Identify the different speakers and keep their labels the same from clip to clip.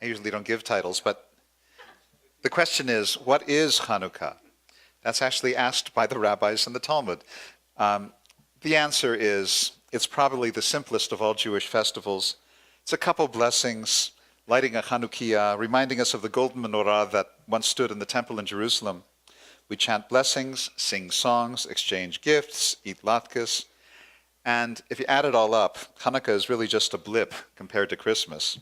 Speaker 1: I usually don't give titles, but the question is, what is Chanukah? That's actually asked by the rabbis in the Talmud. The answer is, it's probably the simplest of all Jewish festivals. It's a couple blessings, lighting a Chanukiah, reminding us of the golden menorah that once stood in the temple in Jerusalem. We chant blessings, sing songs, exchange gifts, eat latkes. And if you add it all up, Chanukah is really just a blip compared to Christmas.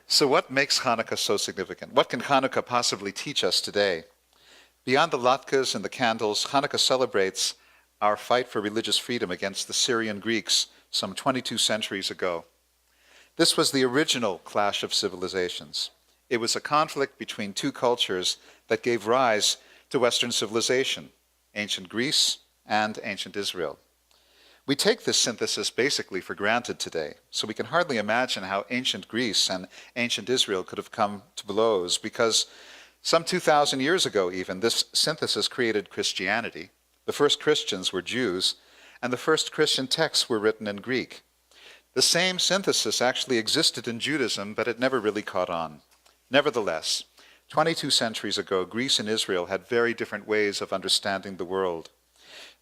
Speaker 1: So what makes Chanukah so significant? What can Chanukah possibly teach us today? Beyond the latkes and the candles, Chanukah celebrates our fight for religious freedom against the Syrian Greeks some 22 centuries ago. This was the original clash of civilizations. It was a conflict between two cultures that gave rise to Western civilization, ancient Greece and ancient Israel. We take this synthesis basically for granted today, so we can hardly imagine how ancient Greece and ancient Israel could have come to blows, because some 2,000 years ago even, this synthesis created Christianity. The first Christians were Jews, and the first Christian texts were written in Greek. The same synthesis actually existed in Judaism, but it never really caught on. Nevertheless, 22 centuries ago, Greece and Israel had very different ways of understanding the world.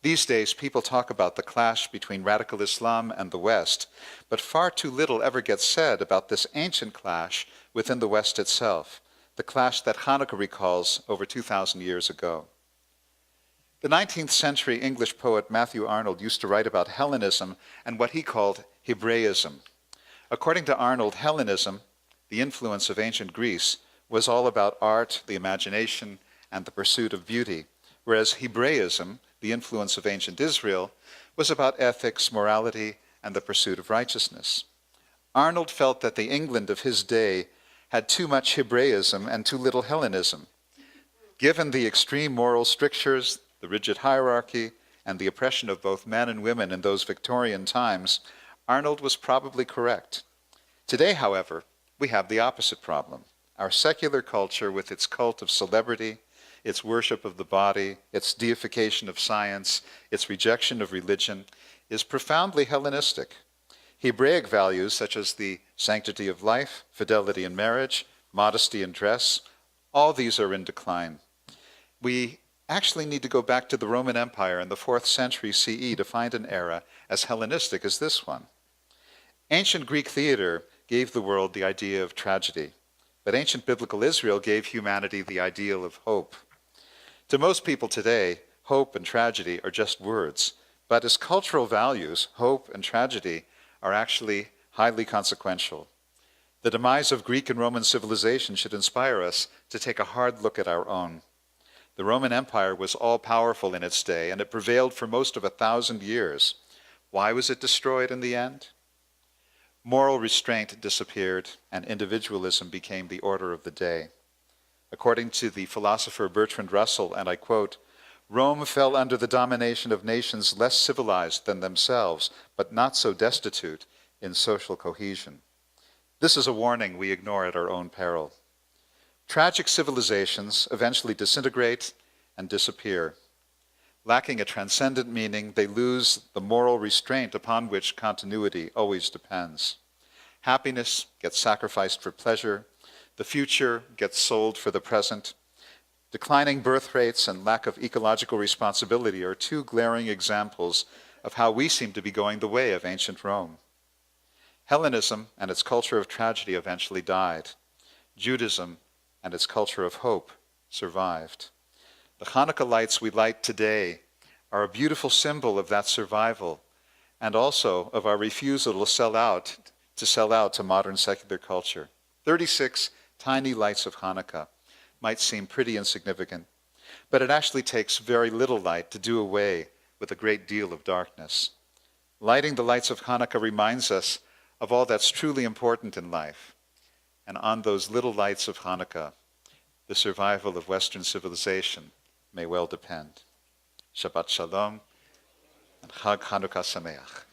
Speaker 1: These days, people talk about the clash between radical Islam and the West, but far too little ever gets said about this ancient clash within the West itself, the clash that Chanukah recalls over 2,000 years ago. The 19th century English poet Matthew Arnold used to write about Hellenism and what he called Hebraism. According to Arnold, Hellenism, the influence of ancient Greece, was all about art, the imagination, and the pursuit of beauty, whereas Hebraism, the influence of ancient Israel, was about ethics, morality, and the pursuit of righteousness. Arnold felt that the England of his day had too much Hebraism and too little Hellenism. Given the extreme moral strictures, the rigid hierarchy, and the oppression of both men and women in those Victorian times, Arnold was probably correct. Today, however, we have the opposite problem. Our secular culture, with its cult of celebrity, its worship of the body, its deification of science, its rejection of religion, is profoundly Hellenistic. Hebraic values such as the sanctity of life, fidelity in marriage, modesty in dress, all these are in decline. We actually need to go back to the Roman Empire in the 4th century CE to find an era as Hellenistic as this one. Ancient Greek theater gave the world the idea of tragedy, but ancient biblical Israel gave humanity the ideal of hope. To most people today, hope and tragedy are just words, but as cultural values, hope and tragedy are actually highly consequential. The demise of Greek and Roman civilization should inspire us to take a hard look at our own. The Roman Empire was all-powerful in its day, and it prevailed for most of 1,000 years. Why was it destroyed in the end? Moral restraint disappeared, and individualism became the order of the day. According to the philosopher Bertrand Russell, and I quote, "Rome fell under the domination of nations less civilized than themselves, but not so destitute in social cohesion." This is a warning we ignore at our own peril. Tragic civilizations eventually disintegrate and disappear. Lacking a transcendent meaning, they lose the moral restraint upon which continuity always depends. Happiness gets sacrificed for pleasure. The future gets sold for the present. Declining birth rates and lack of ecological responsibility are two glaring examples of how we seem to be going the way of ancient Rome. Hellenism and its culture of tragedy eventually died. Judaism and its culture of hope survived. The Chanukah lights we light today are a beautiful symbol of that survival, and also of our refusal to sell out to modern secular culture. 36 tiny lights of Chanukah might seem pretty insignificant, but it actually takes very little light to do away with a great deal of darkness. Lighting the lights of Chanukah reminds us of all that's truly important in life, and on those little lights of Chanukah, the survival of Western civilization may well depend. Shabbat Shalom and Chag Chanukah Sameach.